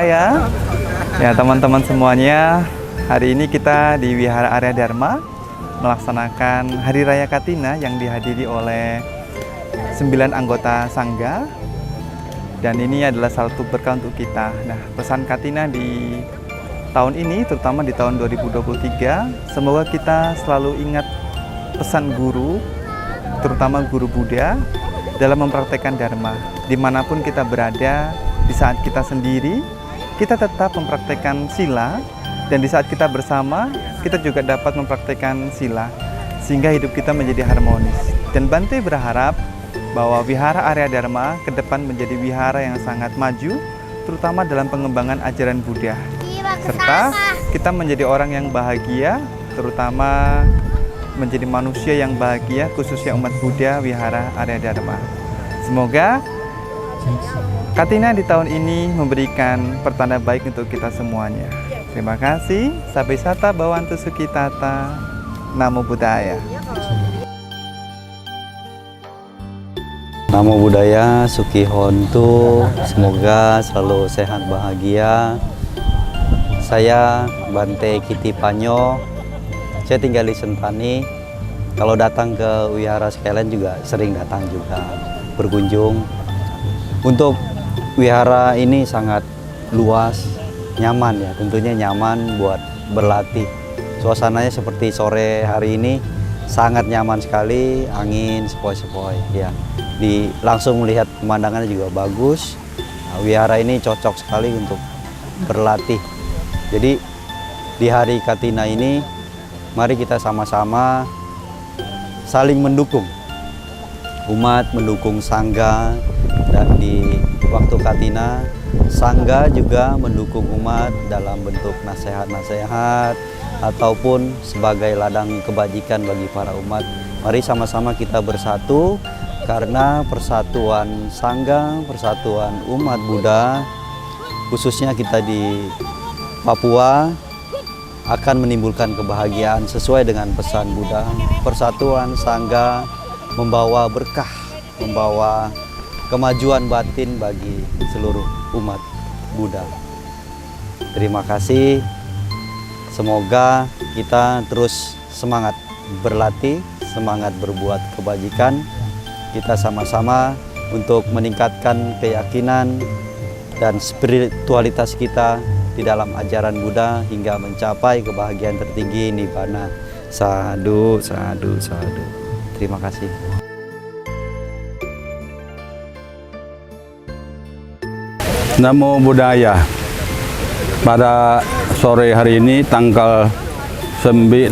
Budaya. Ya teman-teman semuanya, hari ini kita di Wihara Arya Dharma melaksanakan Hari Raya Katina yang dihadiri oleh 9 anggota Sangga. Dan ini adalah satu berkah untuk kita. Nah, pesan Katina di tahun ini, terutama di tahun 2023, semoga kita selalu ingat pesan guru, terutama guru Buddha, dalam mempraktekkan Dharma. Dimanapun kita berada, di saat kita sendiri, kita tetap mempraktekkan sila, dan di saat kita bersama, kita juga dapat mempraktekkan sila, sehingga hidup kita menjadi harmonis. Dan Bante berharap bahwa Wihara Arya Dharma ke depan menjadi wihara yang sangat maju, terutama dalam pengembangan ajaran Buddha. Serta kita menjadi orang yang bahagia, terutama menjadi manusia yang bahagia, khususnya umat Buddha Wihara Arya Dharma. Semoga Katina di tahun ini memberikan pertanda baik untuk kita semuanya. Terima kasih. Sampai sata bawantu sukitata. Namo Buddhaya. Namo Buddhaya, Sukihontu. Semoga selalu sehat bahagia. Saya Bante Kitipanyo. Saya tinggal di Sentani. Kalau datang ke wihara sekalian juga sering datang juga berkunjung. Untuk wihara ini sangat luas, nyaman ya, tentunya nyaman buat berlatih. Suasananya seperti sore hari ini sangat nyaman sekali, angin sepoi-sepoi ya. Langsung melihat pemandangannya juga bagus. Nah, wihara ini cocok sekali untuk berlatih. Jadi di hari Katina ini mari kita sama-sama saling mendukung. Umat mendukung Sangga, dan di waktu Katina, Sangga juga mendukung umat dalam bentuk nasihat-nasihat ataupun sebagai ladang kebajikan bagi para umat. Mari sama-sama kita bersatu karena persatuan Sangga, persatuan umat Buddha, khususnya kita di Papua, akan menimbulkan kebahagiaan sesuai dengan pesan Buddha. Persatuan Sangga membawa berkah, membawa kemajuan batin bagi seluruh umat Buddha. Terima kasih. Semoga kita terus semangat berlatih, semangat berbuat kebajikan. Kita sama-sama untuk meningkatkan keyakinan dan spiritualitas kita di dalam ajaran Buddha hingga mencapai kebahagiaan tertinggi Nibbana. Sadhu, sadhu, sadhu. Terima kasih. Namo Buddhaya. Pada sore hari ini tanggal 19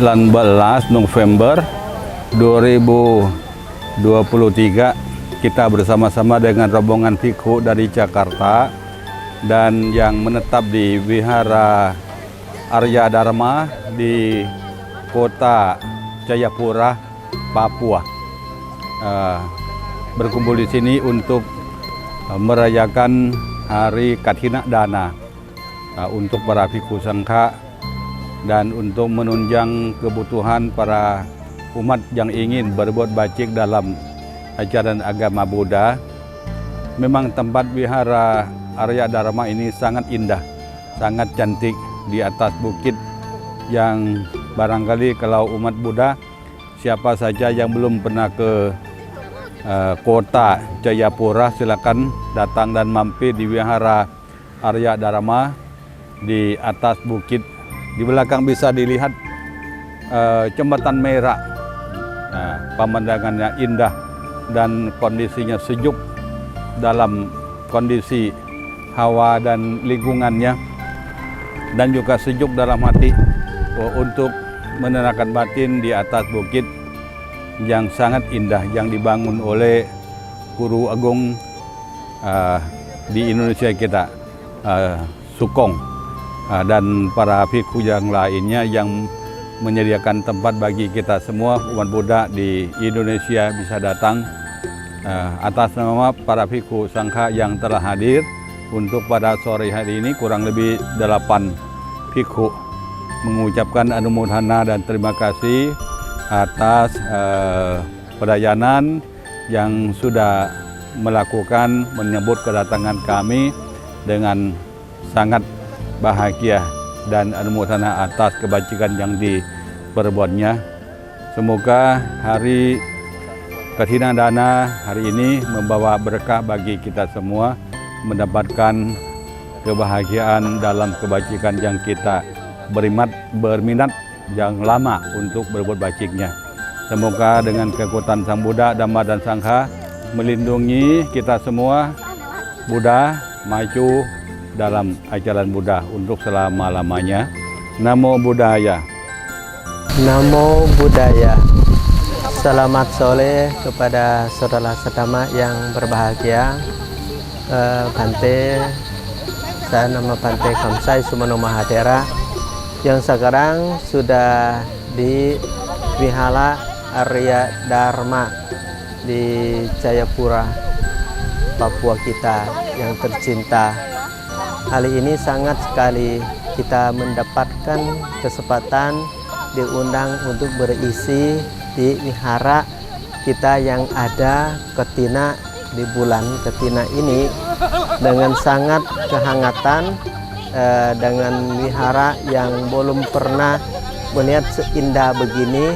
November 2023 kita bersama-sama dengan rombongan Bhikkhu dari Jakarta dan yang menetap di Wihara Arya Dharma di kota Jayapura, Papua. Berkumpul di sini untuk merayakan Hari Katina Dana untuk para Bhikkhu Sangha dan untuk menunjang kebutuhan para umat yang ingin berbuat baik dalam ajaran agama Buddha. Memang tempat Wihara Arya Dharma ini sangat indah, sangat cantik di atas bukit yang barangkali kalau umat Buddha, siapa saja yang belum pernah ke kota Jayapura, silakan datang dan mampir di Wihara Arya Dharma di atas bukit. Di belakang bisa dilihat jembatan merah. Nah, pemandangannya indah dan kondisinya sejuk dalam kondisi hawa dan lingkungannya, dan juga sejuk dalam hati untuk menenangkan batin di atas bukit yang sangat indah yang dibangun oleh Guru Agung di Indonesia kita, Sukong, dan para bhikkhu yang lainnya yang menyediakan tempat bagi kita semua umat Buddha di Indonesia bisa datang. Atas nama para bhikkhu Sangha yang telah hadir untuk pada sore hari ini, kurang lebih 8 bhikkhu mengucapkan anumodhana dan terima kasih atas pelayanan yang sudah melakukan menyambut kedatangan kami dengan sangat bahagia dan anumodana atas kebajikan yang diperbuatnya. Semoga hari Kathina Dana hari ini membawa berkah bagi kita semua, mendapatkan kebahagiaan dalam kebajikan yang kita berminat yang lama untuk berbuat bajiknya. Semoga dengan kekuatan Sang Buddha, Dhamma dan Sangha melindungi kita semua, Buddha maju dalam ajaran Buddha untuk selama-lamanya. Namo Buddhaya. Namo Buddhaya. Selamat sore kepada saudara sedama yang berbahagia. Bante, saya nama Bante Kamsai Sumano Mahadera yang sekarang sudah di Wihara Arya Dharma di Jayapura, Papua kita yang tercinta. Kali ini sangat sekali kita mendapatkan kesempatan diundang untuk berisi di wihara kita yang ada Kathina di bulan Kathina ini dengan sangat kehangatan, dengan wihara yang belum pernah melihat seindah begini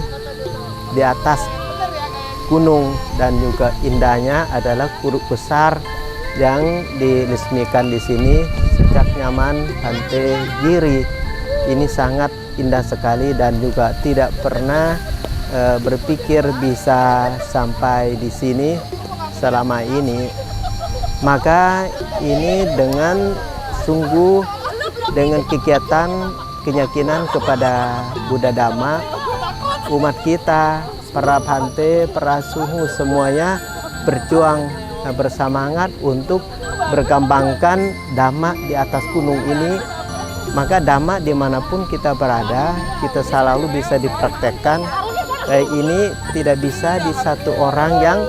di atas gunung, dan juga indahnya adalah Curug Besar yang diresmikan di sini sejak zaman Bante Giri. Ini sangat indah sekali dan juga tidak pernah berpikir bisa sampai di sini selama ini. Maka ini dengan sungguh dengan kegiatan keyakinan kepada Buddha Dhamma, umat kita, para bante, para suhu semuanya berjuang bersemangat untuk berkembangkan Dhamma di atas gunung ini. Maka Dhamma dimanapun kita berada, kita selalu bisa dipraktekkan. Ini tidak bisa di satu orang yang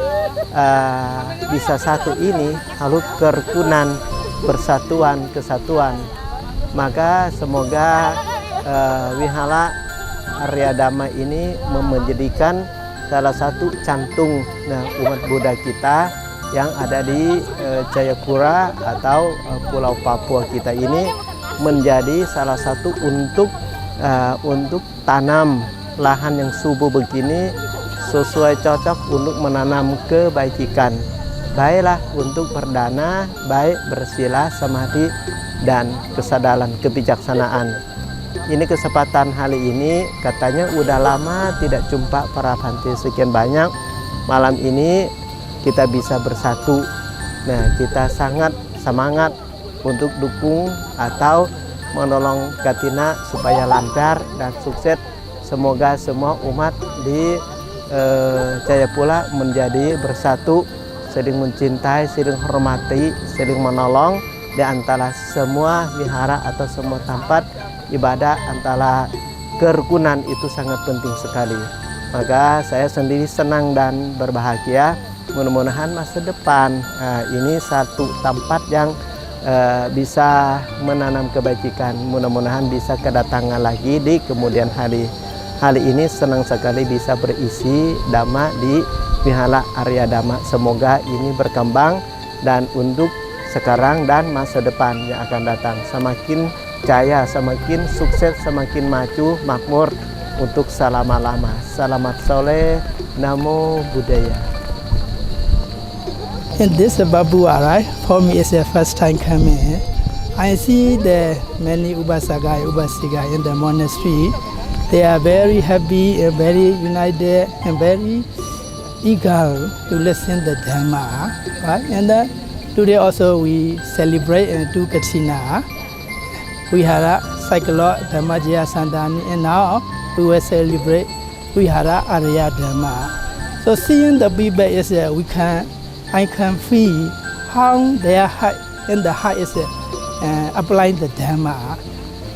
bisa satu ini, lalu kerukunan, persatuan, kesatuan. Maka semoga wihara Arya Dhamma ini menjadikan salah satu jantung umat Buddha kita yang ada di Jayapura atau Pulau Papua kita ini, menjadi salah satu untuk tanam lahan yang subur begini, sesuai cocok untuk menanam kebajikan. Baiklah untuk berdana, baik bersila, samadhi, dan kesadaran kebijaksanaan. Ini kesempatan hari ini katanya udah lama tidak jumpa para bante sekian banyak. Malam ini kita bisa bersatu. Nah, kita sangat semangat untuk dukung atau menolong Kathina supaya lancar dan sukses. Semoga semua umat di Jayapura menjadi bersatu, saling mencintai, saling hormati, saling menolong di antara semua wihara atau semua tempat ibadah. Antara kerukunan itu sangat penting sekali. Maka saya sendiri senang dan berbahagia. Mudah-mudahan masa depan ini satu tempat yang bisa menanam kebajikan. Mudah-mudahan bisa kedatangan lagi di kemudian hari. Hari ini senang sekali bisa berisi Dhamma di Wihara Arya Dhamma. Semoga ini berkembang dan untuk sekarang dan masa depan yang akan datang semakin jaya, semakin sukses, semakin maju, makmur untuk selama-lama. Selamat sore, Namo Buddhaya. In this Babua, right? For me, it's the first time coming. I see the many Upasaka, Upasika in the monastery. They are very happy and very united and very eager to listen the Dhamma, right? And today also we celebrate and do Kathina. Wihara Cyclot Dhammajaya Sandani, and now we will celebrate Wihara Arya Dhamma. So seeing the people is I can feel how their heart and the heart is applying the Dhamma.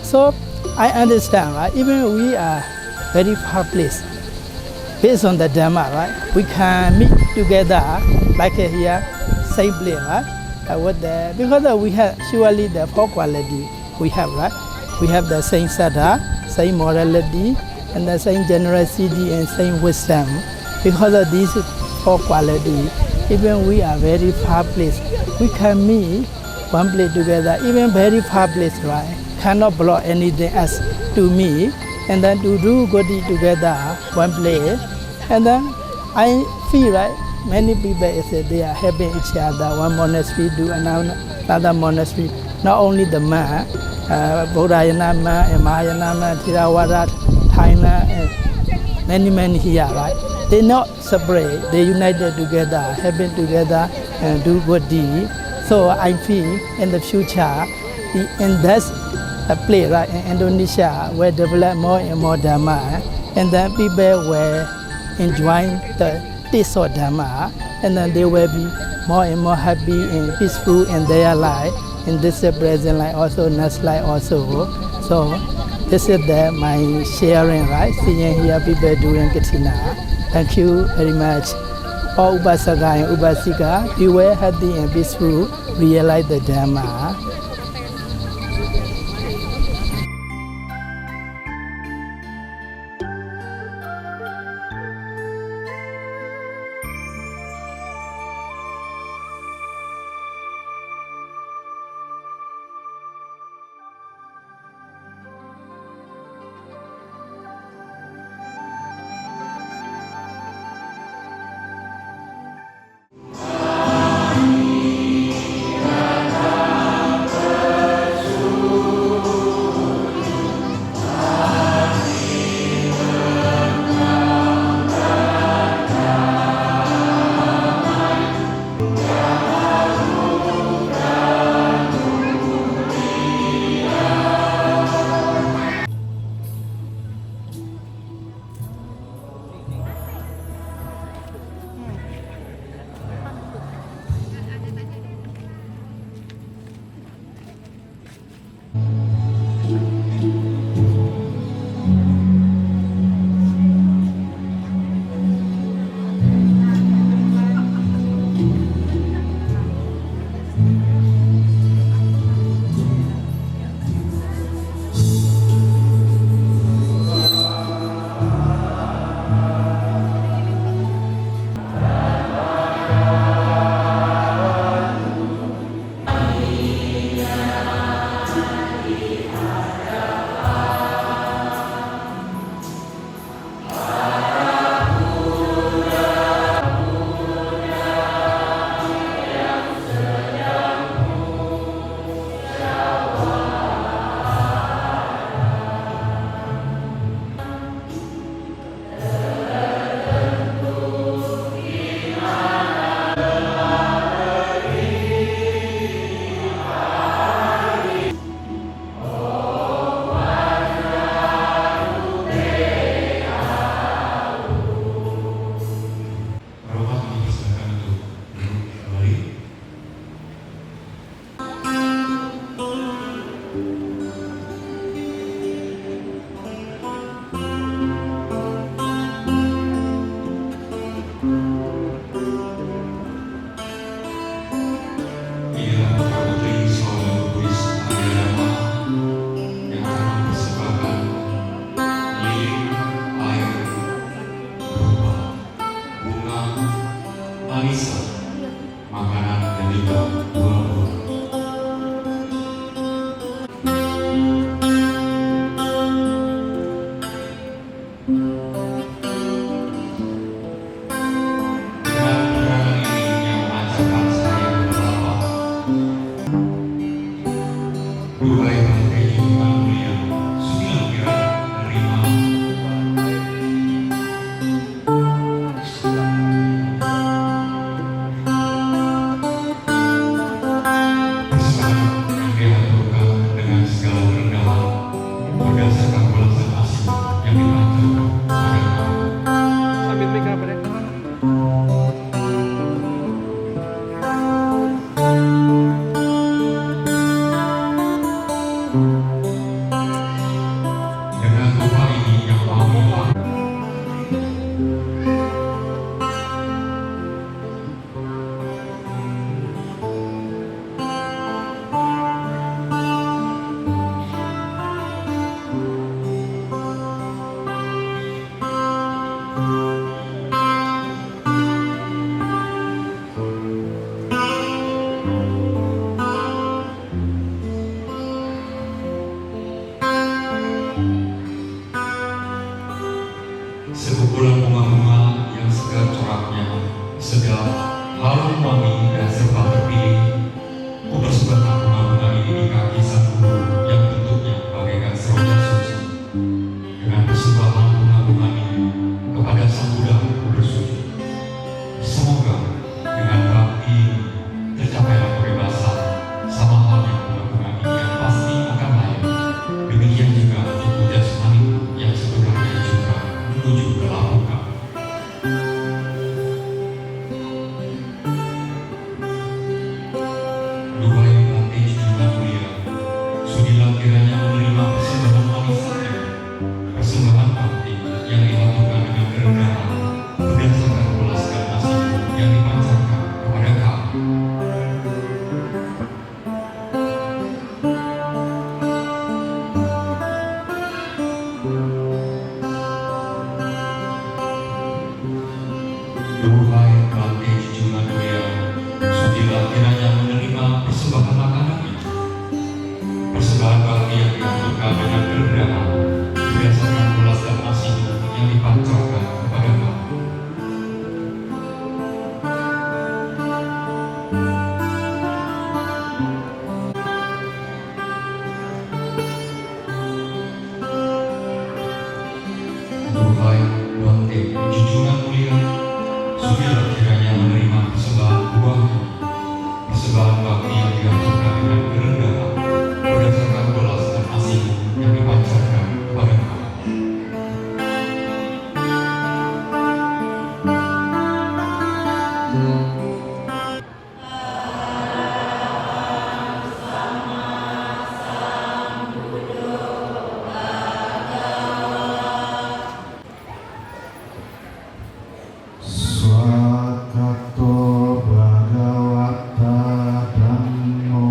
So I understand, right? Even we are very far place. Based on the Dhamma, right? We can meet together like here, same place, right? Because we have surely the four quality we have, right? We have the same saddha, same morality, and the same generosity and same wisdom. Because of these four quality, even we are very far place, we can meet one place together, even very far place, right? Cannot block anything else to me. And then to do good deed together, one place. And then I feel like many people is that they are helping each other. One monastery do another monastery. Not only the man, Bodhayana man and Mahayana man, Theravada, Thailand, and many here, right? They not separate. They united together, helping together and do good deed. So I feel in the future, in this place, right, in Indonesia, will develop more and more Dharma, and then people will enjoy the taste of Dharma, and then they will be more and more happy and peaceful in their life, in this present life also, next life also. So this is my sharing, right? Seeing here people doing Katina. Thank you very much. All Upasaka and Upasika, be well, happy and peaceful, realize the Dharma. Bante junjungan mulia, sudilah kiranya menerima persembahan buah, persembahan bakti yang dilakukan dengan kerendahan berdasarkan belas dan asih yang dipancarkan pada Kau. Swakato Bhagavata Dhammo.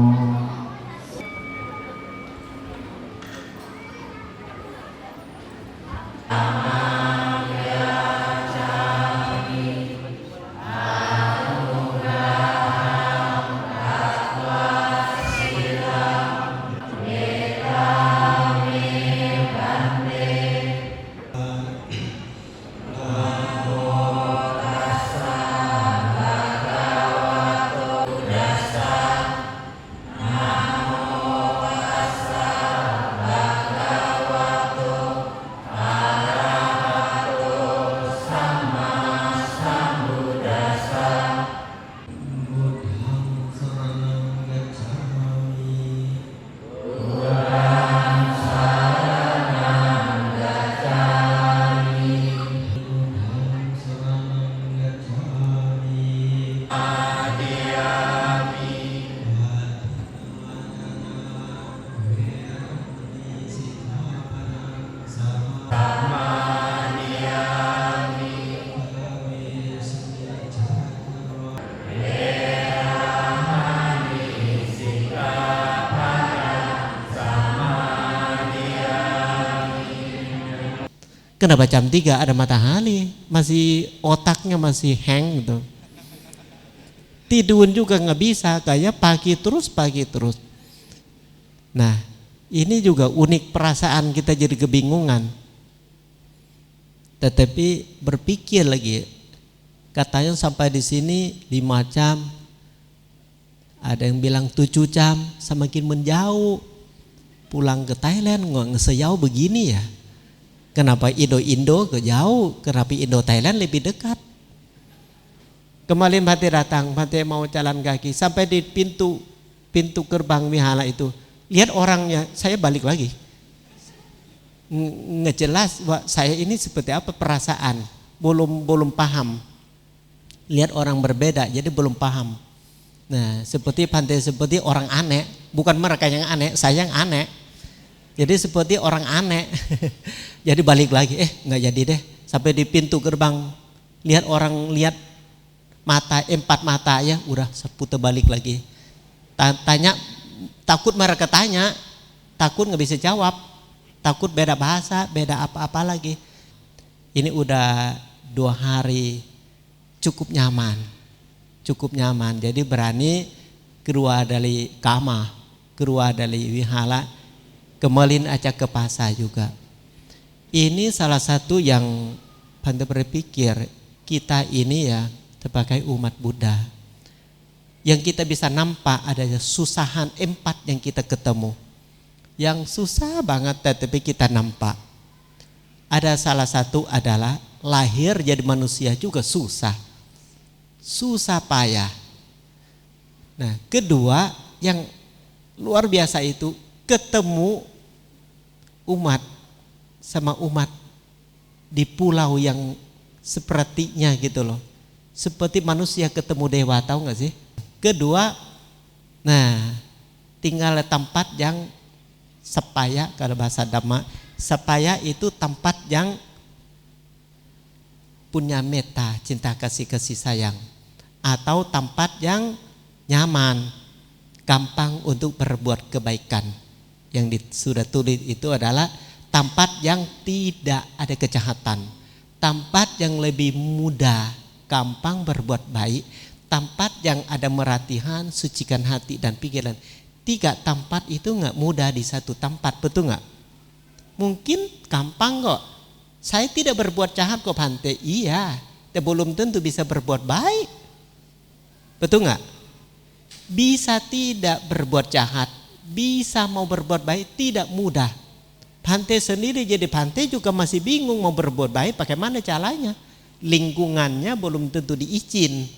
Kenapa jam 3 ada matahari, masih otaknya masih hang gitu. Tidur juga nggak bisa, kayak pagi terus. Nah, ini juga unik perasaan kita jadi kebingungan. Tetapi berpikir lagi, katanya sampai di sini 5 jam, ada yang bilang 7 jam, semakin menjauh. Pulang ke Thailand nggak sejauh begini ya. Kenapa Indo ke jauh, kenapa Indo-Thailand lebih dekat. Kemarin Bante datang, Bante mau jalan kaki, sampai di pintu gerbang wihara itu, lihat orangnya, saya balik lagi. Ngejelas saya ini seperti apa perasaan, belum paham. Lihat orang berbeda, jadi belum paham. Nah, seperti Bante seperti orang aneh, bukan mereka yang aneh, saya yang aneh. Jadi seperti orang aneh. Jadi balik lagi, nggak jadi deh. Sampai di pintu gerbang, lihat orang, lihat mata, 4 mata ya, udah putar balik lagi. Tanya, takut mereka tanya, takut nggak bisa jawab, takut beda bahasa, beda apa-apa lagi. Ini udah 2 hari, cukup nyaman. Jadi berani keluar dari kamar, keluar dari wihara, kembali aja ke pasar juga. Ini salah satu yang Bante berpikir, kita ini ya sebagai umat Buddha, yang kita bisa nampak ada susahan 4 yang kita ketemu, yang susah banget tetapi kita nampak. Ada salah satu adalah lahir jadi manusia juga susah payah. Nah, kedua yang luar biasa itu ketemu umat sama umat di pulau yang sepertinya gitu loh, seperti manusia ketemu dewa, tahu nggak sih? Kedua, nah tinggal tempat yang sepaya, kalau bahasa Dhamma, sepaya itu tempat yang punya metta, cinta kasih sayang, atau tempat yang nyaman, gampang untuk berbuat kebaikan. Yang sudah tulis itu adalah tempat yang tidak ada kejahatan, tempat yang lebih mudah, gampang berbuat baik, tempat yang ada meratihan, sucikan hati dan pikiran. 3 tempat itu nggak mudah di satu tempat, betul nggak? Mungkin gampang kok. Saya tidak berbuat jahat kok Bante, iya, tapi belum tentu bisa berbuat baik, betul nggak? Bisa tidak berbuat jahat, bisa mau berbuat baik tidak mudah. Bante sendiri jadi bante juga masih bingung mau berbuat baik bagaimana caranya. Lingkungannya belum tentu diizin.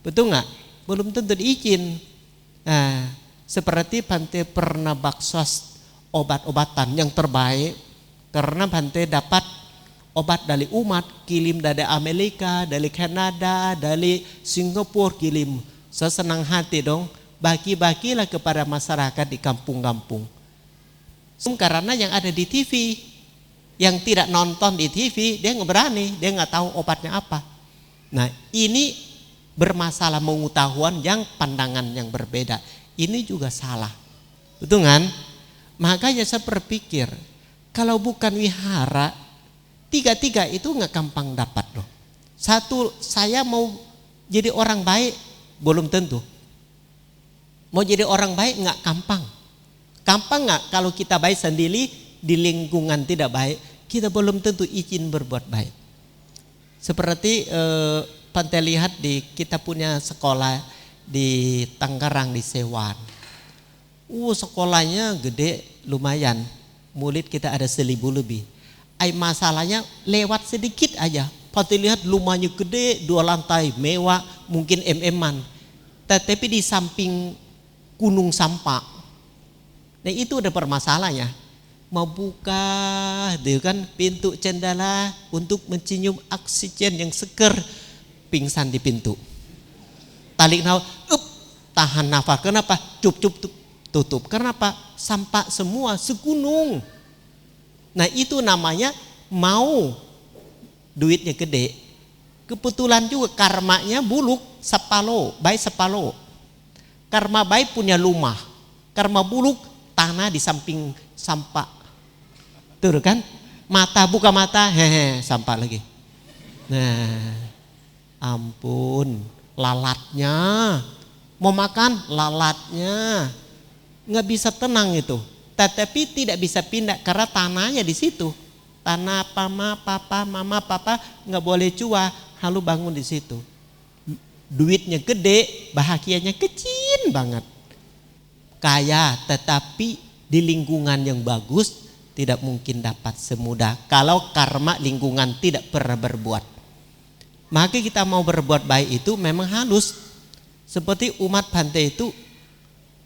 Betul nggak? Belum tentu diizin. Nah, seperti bante pernah baksos obat-obatan yang terbaik karena bante dapat obat dari umat, kirim dari Amerika, dari Kanada, dari Singapura kirim. Saya senang hati dong, bagi-bagilah kepada masyarakat di kampung-kampung. Karena yang ada di TV, yang tidak nonton di TV, dia nggak berani, dia nggak tahu obatnya apa. Nah, ini bermasalah pengetahuan yang pandangan yang berbeda. Ini juga salah, betul kan? Makanya saya berpikir, kalau bukan wihara, tiga-tiga itu nggak gampang dapat loh. Satu, saya mau jadi orang baik, belum tentu. Mau jadi orang baik nggak gampang. Gampang nggak kalau kita baik sendiri di lingkungan tidak baik, kita belum tentu izin berbuat baik. Seperti Bante lihat kita punya sekolah di Tangerang di Sewan. Sekolahnya gede lumayan, murid kita ada 1.000 lebih. Masalahnya lewat sedikit aja, Bante lihat rumahnya gede, 2 lantai, mewah, mungkin MM-an. Tetapi di samping gunung sampah. Nah itu ada permasalahannya. Mau buka kan pintu jendela untuk mencium oksigen yang seger, pingsan di pintu. Tarik nafas, tahan nafas. Kenapa? Cup tutup. Kenapa? Sampah semua segunung. Nah itu namanya mau duitnya gede. Kebetulan juga karmanya buluk sepalo, baik sepalo. Karma baik punya rumah, karma buluk tanah di samping sampah. Tuh kan? Mata buka mata, sampah lagi. Nah, ampun, lalatnya. Mau makan, lalatnya. Nggak bisa tenang itu. Tetapi tidak bisa pindah karena tanahnya di situ. Tanah mama, papa nggak boleh cuah, lalu bangun di situ. Duitnya gede, bahagianya kecil banget. Kaya tetapi di lingkungan yang bagus tidak mungkin dapat semudah kalau karma lingkungan tidak pernah berbuat. Maka kita mau berbuat baik itu memang halus. Seperti umat Bante itu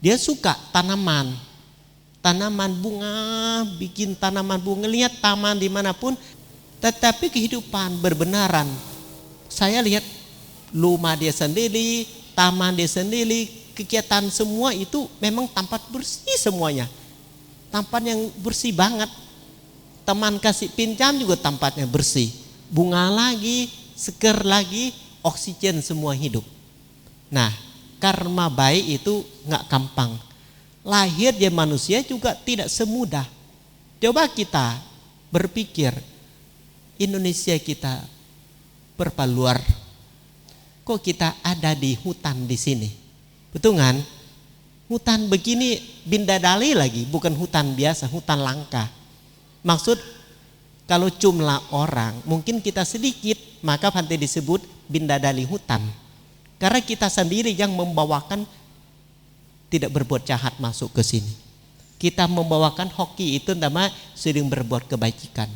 dia suka tanaman bunga, bikin tanaman bunga, lihat taman dimanapun. Tetapi kehidupan berbenaran, saya lihat rumah dia sendiri, taman dia sendiri, kegiatan semua itu memang tempat bersih semuanya. Tempat yang bersih banget. Teman kasih pinjam juga tempatnya bersih. Bunga lagi, seger lagi, oksigen semua hidup. Nah, karma baik itu nggak gampang. Lahir dia manusia juga tidak semudah. Coba kita berpikir, Indonesia kita berapa luar. Kok kita ada di hutan di sini? Betul kan? Hutan begini bidadari lagi, bukan hutan biasa, hutan langka. Maksud kalau jumlah orang mungkin kita sedikit, maka Bante disebut bidadari hutan. Karena kita sendiri yang membawakan tidak berbuat jahat masuk ke sini. Kita membawakan hoki itu nama sering berbuat kebaikan.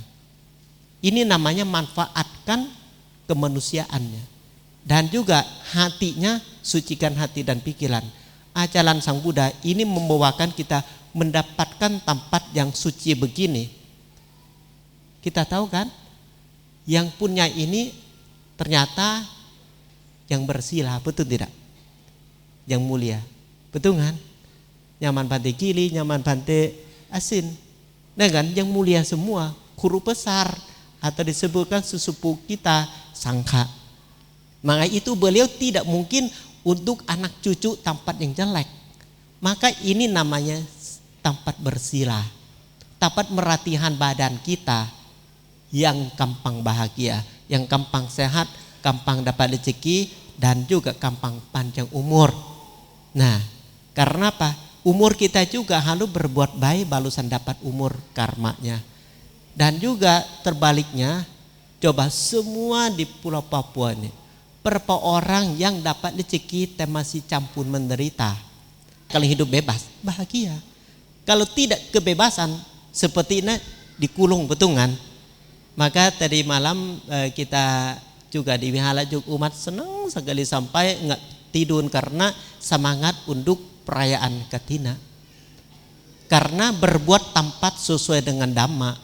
Ini namanya manfaatkan kemanusiaannya. Dan juga hatinya, sucikan hati dan pikiran. Ajaran Sang Buddha ini membawakan kita mendapatkan tempat yang suci begini. Kita tahu kan, yang punya ini ternyata yang bersila, betul tidak? Yang mulia, betul kan? Nyaman Bante Gili, nyaman Bante Asin, nah kan? Yang mulia semua, guru besar atau disebutkan sesepuh kita Sangha. Maka itu beliau tidak mungkin untuk anak cucu tempat yang jelek. Maka ini namanya tempat bersila, tempat meratihan badan kita yang gampang bahagia, yang gampang sehat, gampang dapat rezeki, dan juga gampang panjang umur. Nah, karena apa? Umur kita juga harus berbuat baik, balusan dapat umur karmanya. Dan juga terbaliknya, coba semua di Pulau Papua ini, berapa orang yang dapat rezeki tapi masih campur menderita. Kalau hidup bebas, bahagia. Kalau tidak kebebasan, seperti ini dikulung, betul kan? Maka tadi malam kita juga di Wihara Juk umat senang sekali sampai nggak tidur karena semangat untuk perayaan Katina. Karena berbuat tempat sesuai dengan Dhamma.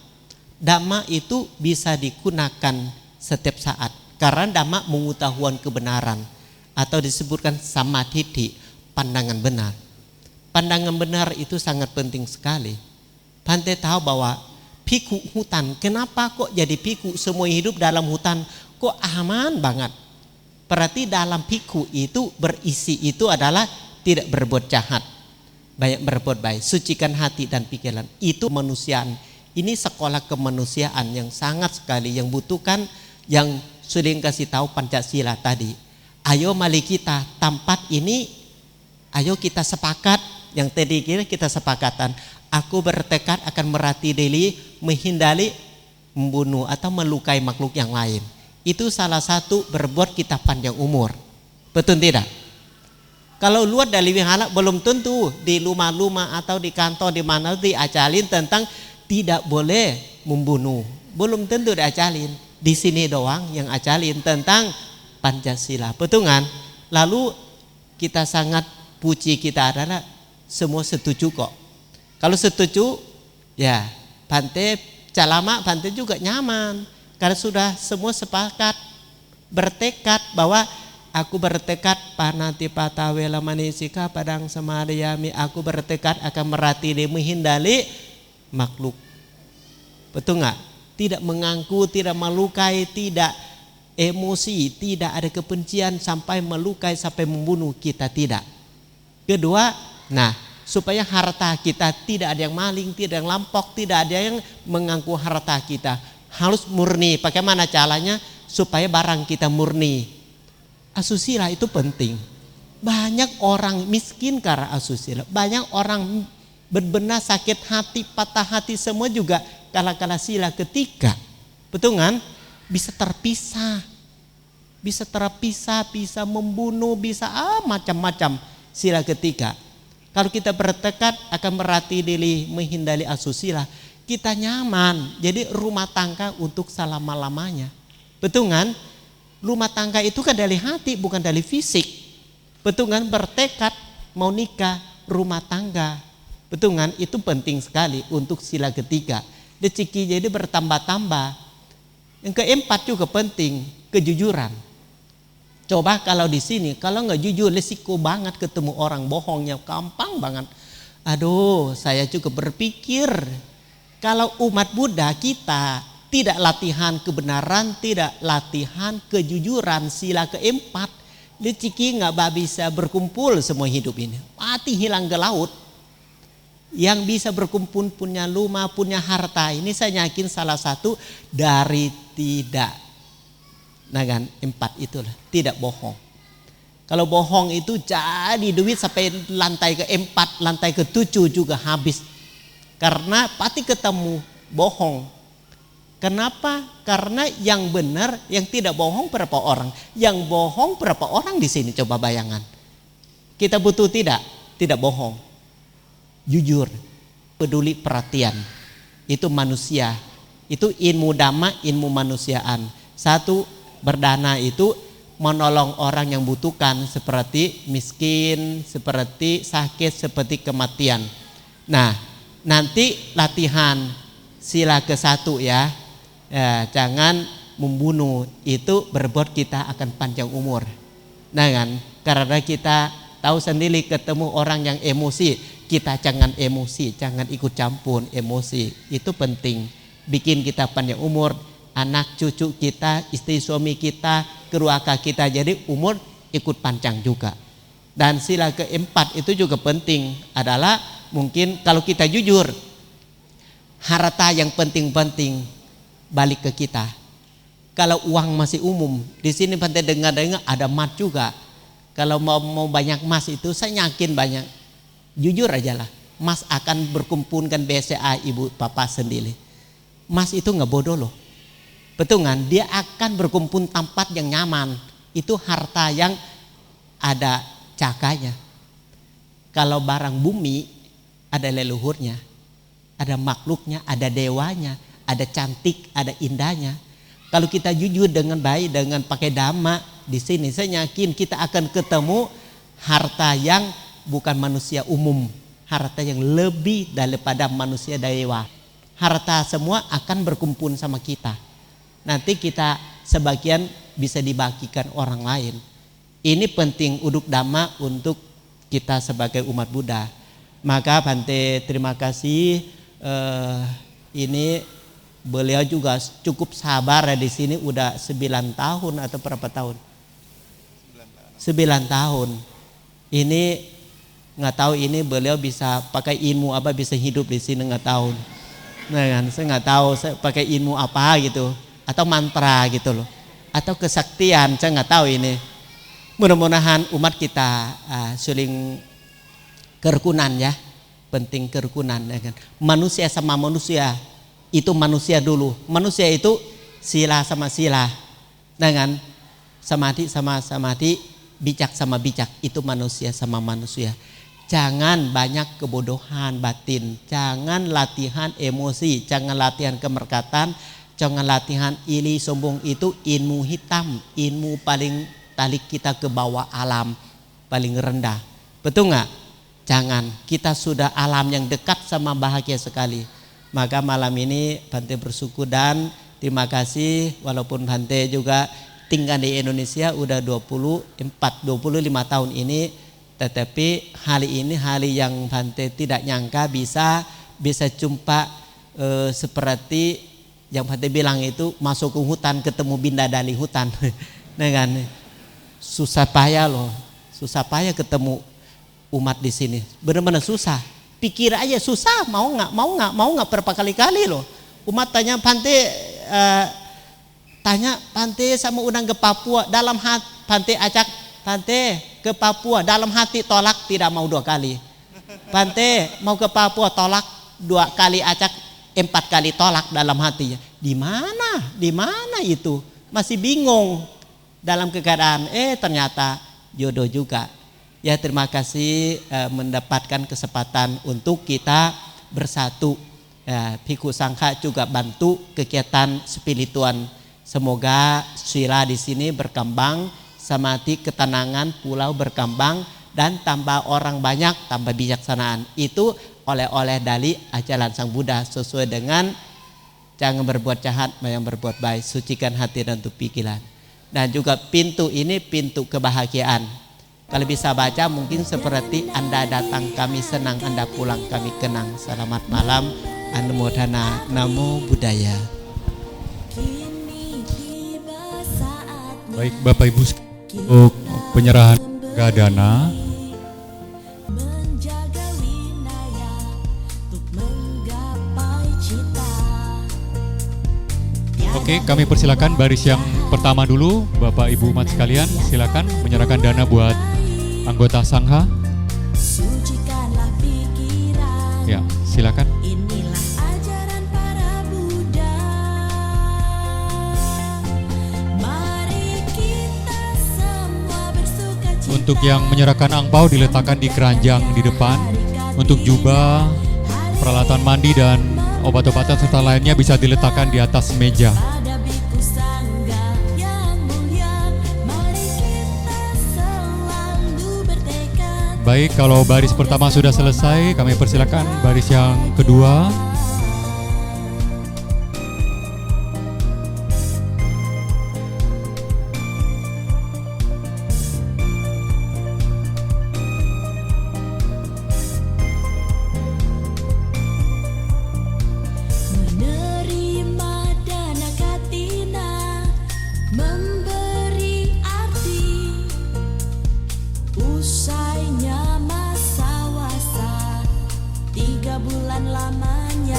Dhamma itu bisa digunakan setiap saat. Karena Dhamma mengetahuan kebenaran. Atau disebutkan samadhiti, pandangan benar. Pandangan benar itu sangat penting sekali. Bante tahu bahwa piku hutan, kenapa kok jadi piku semua hidup dalam hutan? Kok aman banget? Berarti dalam piku itu berisi itu adalah tidak berbuat jahat. Banyak berbuat baik, sucikan hati dan pikiran. Itu kemanusiaan. Ini sekolah kemanusiaan yang sangat sekali yang butuhkan, yang sudah kasih tahu Pancasila tadi. Ayo mari kita tempat ini, ayo kita sepakat. Yang tadi kita sepakatan. Aku bertekad akan merati diri, menghindari membunuh atau melukai makhluk yang lain. Itu salah satu berbuat kita panjang umur. Betul tidak? Kalau luar dari wihara belum tentu di rumah-rumah atau di kantor di mana diajarin tentang tidak boleh membunuh. Belum tentu diajarin. Di sini doang yang ajarin tentang Pancasila. Betul kan? Lalu kita sangat puji kita adalah semua setuju kok. Kalau setuju ya Bante calama Bante juga nyaman. Karena sudah semua sepakat bertekad bahwa aku bertekad panati patawela manisika padang samadayami. Aku bertekad akan merati dan menghindari makhluk. Betul nggak? Tidak mengganggu, tidak melukai, tidak emosi, tidak ada kebencian sampai melukai, sampai membunuh kita, tidak. Kedua, supaya harta kita tidak ada yang maling, tidak yang lampok, tidak ada yang mengganggu harta kita. Harus murni. Bagaimana caranya? Supaya barang kita murni. Asusila itu penting. Banyak orang miskin karena asusila. Banyak orang benar-benar sakit hati, patah hati semua juga kala-kala sila ketiga. Betul kan? Bisa terpisah. Bisa terpisah, bisa membunuh, bisa macam-macam sila ketiga. Kalau kita bertekad akan merati diri, menghindari asusila, kita nyaman. Jadi rumah tangga untuk selama-lamanya. Betul kan? Rumah tangga itu kan dari hati, bukan dari fisik. Betul kan? Bertekad mau nikah, rumah tangga. Betul kan? Itu penting sekali untuk sila ketiga. Rezeki jadi bertambah-tambah. Yang keempat juga penting, kejujuran. Coba kalau di sini, kalau nggak jujur, risiko banget ketemu orang bohongnya, gampang banget. Aduh, saya juga berpikir kalau umat Buddha kita tidak latihan kebenaran, tidak latihan kejujuran, sila keempat, rezeki nggak bisa berkumpul semua hidup ini. Mati hilang ke laut. Yang bisa berkumpul punya rumah, punya harta, ini saya yakin salah satu dari tidak. Nah kan, empat itulah, tidak bohong. Kalau bohong itu jadi duit sampai lantai keempat, lantai ketujuh juga habis. Karena pasti ketemu bohong. Kenapa? Karena yang benar, yang tidak bohong berapa orang? Yang bohong berapa orang di sini? Coba bayangan. Kita butuh tidak bohong. Jujur, peduli, perhatian. Itu manusia. Itu ilmu dhamma, ilmu manusiaan. Satu, berdana itu menolong orang yang butuhkan seperti miskin, seperti sakit, seperti kematian. Nah, nanti latihan sila ke-1 ya. Jangan membunuh, itu berbuat kita akan panjang umur. Nah kan, karena kita tahu sendiri ketemu orang yang emosi, kita jangan emosi, jangan ikut campur emosi. Itu penting, bikin kita panjang umur. Anak cucu kita, istri suami kita, keluarga kita, jadi umur ikut panjang juga. Dan sila keempat itu juga penting adalah mungkin kalau kita jujur, harta yang penting-penting balik ke kita. Kalau uang masih umum, di sini Bante dengar-dengar ada emas juga. Kalau mau banyak emas itu saya yakin banyak. Jujur aja lah, emas akan berkumpulkan BCA ibu papa sendiri. Emas itu nggak bodoh loh. Betul kan? Dia akan berkumpul tempat yang nyaman. Itu harta yang ada cakanya. Kalau barang bumi ada leluhurnya. ada makhluknya, ada dewanya, ada cantik, ada indahnya. Kalau kita jujur dengan baik, dengan pakai dhamma di sini, saya yakin kita akan ketemu harta yang bukan manusia umum, harta yang lebih daripada manusia dewa. Harta semua akan berkumpul sama kita. Nanti kita sebagian bisa dibagikan orang lain. Ini penting uduk dhamma untuk kita sebagai umat Buddha. Maka Bante terima kasih. Ini beliau juga cukup sabar ya di sini, udah 9 tahun atau berapa tahun? 9 tahun. Ini nggak tahu ini beliau bisa pakai ilmu apa bisa hidup di sini nggak tahu. Nah kan, saya nggak tahu saya pakai ilmu apa gitu, atau mantra gitu loh, atau kesaktian, saya nggak tahu ini. Mudah-mudahan umat kita saling kerukunan ya, penting kerukunan ya kan. Manusia sama manusia itu manusia dulu. Manusia itu sila sama sila, dengan samadhi sama samadhi, bijak sama bijak, itu manusia sama manusia. Jangan banyak kebodohan batin, jangan latihan emosi, jangan latihan kemerkatan, jangan latihan iri sombong. Itu ilmu hitam, ilmu paling tarik kita ke bawah alam, paling rendah. Betul nggak? Jangan, kita sudah alam yang dekat sama bahagia sekali. Maka malam ini Bante bersyukur dan terima kasih, walaupun Bante juga tinggal di Indonesia udah 25 tahun ini, tetapi hari ini hari yang Bante tidak nyangka bisa jumpa seperti yang Bante bilang itu, masuk ke hutan ketemu bidadari hutan. Nah kan, susah payah loh, susah payah ketemu umat di sini, benar-benar susah. Pikir aja susah, mau nggak berapa kali loh. Umat tanya Bante, Bante sama undang ke Papua, dalam hati Bante ajak Bante ke Papua, dalam hati tolak, tidak mau 2 kali. Bante mau ke Papua, tolak 2 kali, ajak 4 kali tolak dalam hatinya. Di mana itu? Masih bingung dalam keadaan ternyata jodoh juga. Ya terima kasih mendapatkan kesempatan untuk kita bersatu. Bhikkhu Sangha juga bantu kegiatan spiritual. Semoga sila di sini berkembang, samadhi ketenangan pulau berkembang, dan tambah orang banyak, tambah bijaksanaan. Itu oleh-oleh dari ajaran Sang Buddha, sesuai dengan jangan berbuat jahat, yang berbuat baik, sucikan hati dan pikiran. Dan juga pintu ini pintu kebahagiaan. Kalau bisa baca mungkin seperti Anda datang kami senang, Anda pulang kami kenang. Selamat malam, anumodana, namo buddhaya. Baik Bapak Ibu, untuk penyerahan dana Oke, kami persilakan baris yang pertama dulu. Bapak Ibu umat sekalian, silakan menyerahkan dana buat anggota Sangha. Ya, silakan. Untuk yang menyerahkan angpau diletakkan di keranjang di depan. Untuk jubah, peralatan mandi dan obat-obatan serta lainnya bisa diletakkan di atas meja. Baik, kalau baris pertama sudah selesai, kami persilakan baris yang kedua. Usainya masa wasa, 3 bulan lamanya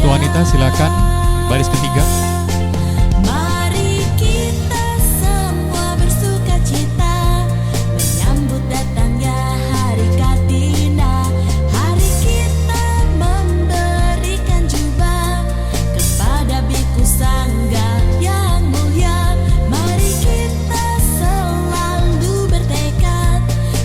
Satu wanita silakan baris ketiga. Mari kita semua bersuka cita menyambut datangnya Hari Kartina. Hari kita memberikan jubah kepada biku sangga yang mulia. Mari kita selalu bertekad,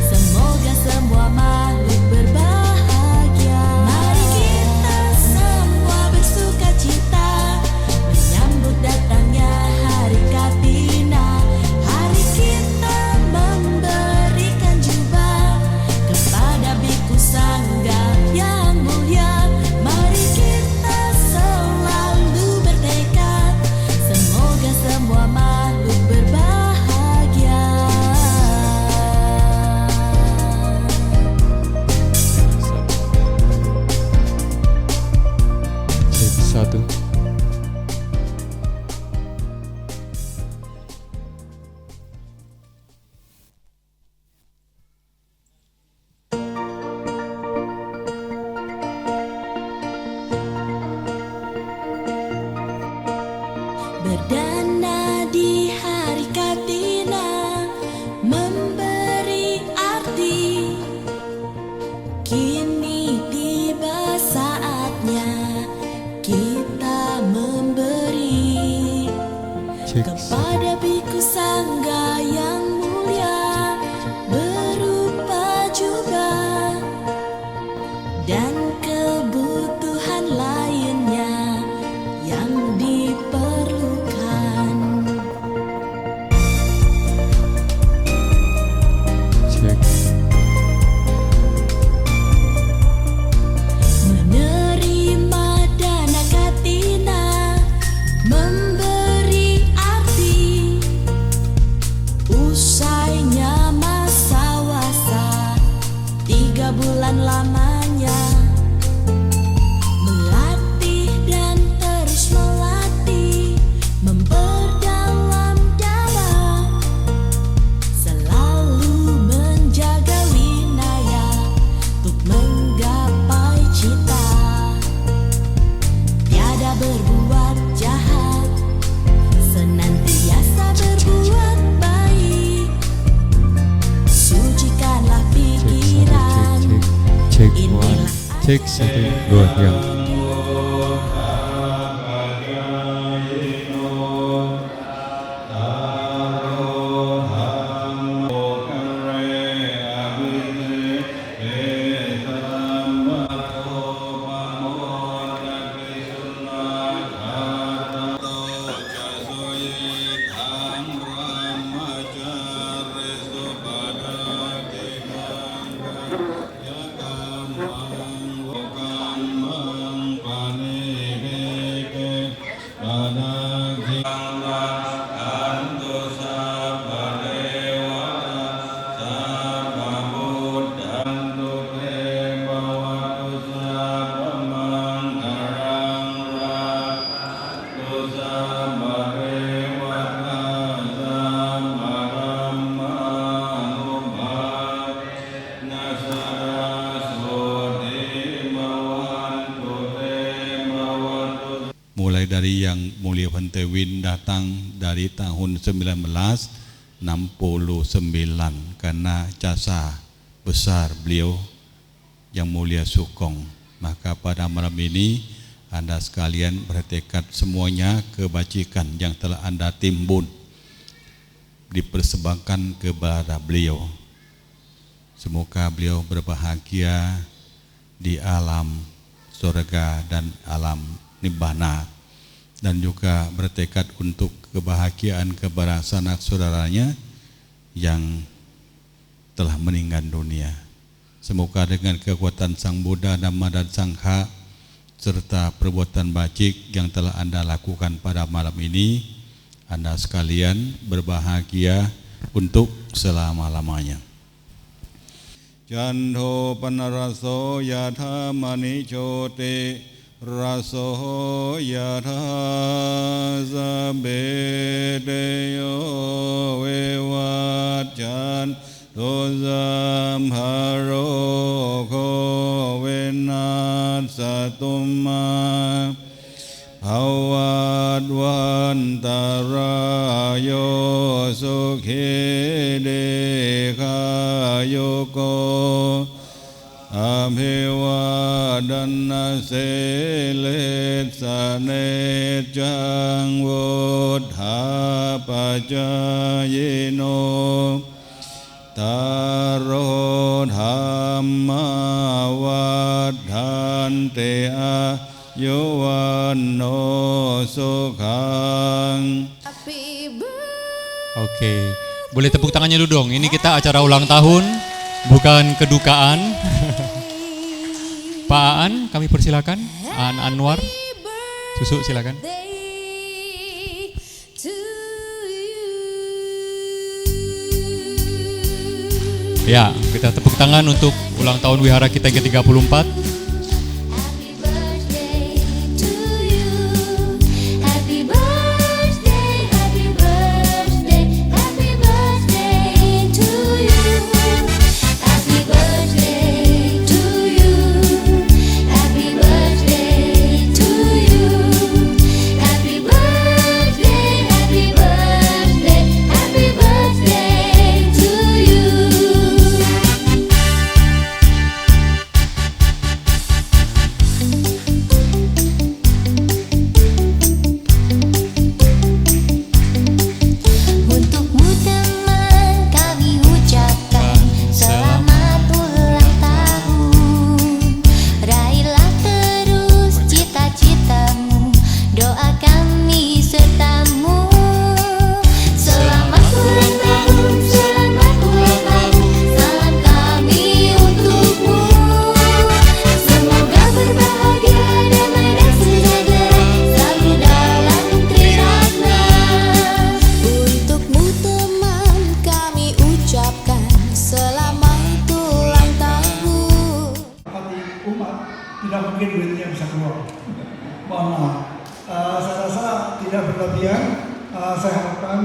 semoga semua makhluk berbahagia. Mari kita semua bersuka cita menyambut datangnya Hari Kartina. Hari kita memberikan jubah kepada biku sangga yang mulia. Mari kita selalu bertekad, semoga semua makhluk berbahagia. Satu. Berdana di Hari Kartina memberi arti. Kini tiba saatnya kita memberi kepada biku sangga yang mulia berupa jubah dan kebutuhan lainnya yang diperlukan. Cek. Menerima dana Kartina memberi arti. Usainya masa wasa 3 bulan lamanya, melatih dan terus melatih, memperdalam dalam, selalu menjaga winaya untuk menggapai cita. Tiada berbuat jahat, senantiasa berbuat baik. Sucikanlah pikiran. Cek. Inilah Cek satu dua yang. Mulai dari yang mulia Bante Win datang dari tahun 1969 karena jasa besar beliau yang mulia Sukong. Maka pada malam ini Anda sekalian bertekad semuanya kebajikan yang telah Anda timbun dipersembahkan kepada beliau. Semoga beliau berbahagia di alam surga dan alam nibbana, dan juga bertekad untuk kebahagiaan kepada sanak saudaranya yang telah meninggal dunia. Semoga dengan kekuatan Sang Buddha, Dhamma dan Sangha serta perbuatan baik yang telah Anda lakukan pada malam ini, Anda sekalian berbahagia untuk selama-lamanya. Jandho panaraso yatha manichote raso yatha zabedeyo wewajan dozam haro ko venat satuma ภวัตวันตรายโยสุขีเดคาโยโกอภิวาดันนาเสเลสเนจังวุฒาปัจจายโนตารโรธรรมวัฏฐานเตอายุวันโนสุขัง Oke, boleh tepuk tangannya dulu dong. Ini kita acara ulang tahun, bukan kedukaan. Pak Aan, kami persilakan. Aan Anwar, Susu silakan. Ya, kita tepuk tangan untuk ulang tahun wihara kita yang ke-34. Tidak mungkin duitnya bisa keluar. Mohon maaf. Saya rasa tidak berlebihan. Saya harapkan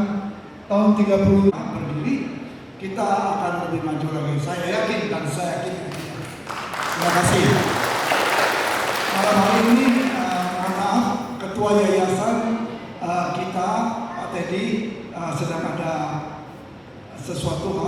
tahun 30 berdiri kita akan lebih maju lagi. Saya yakin dan saya yakin. Terima kasih. Malam hari ini, mohon maaf, Ketua Yayasan kita Pak Teddy sedang ada sesuatu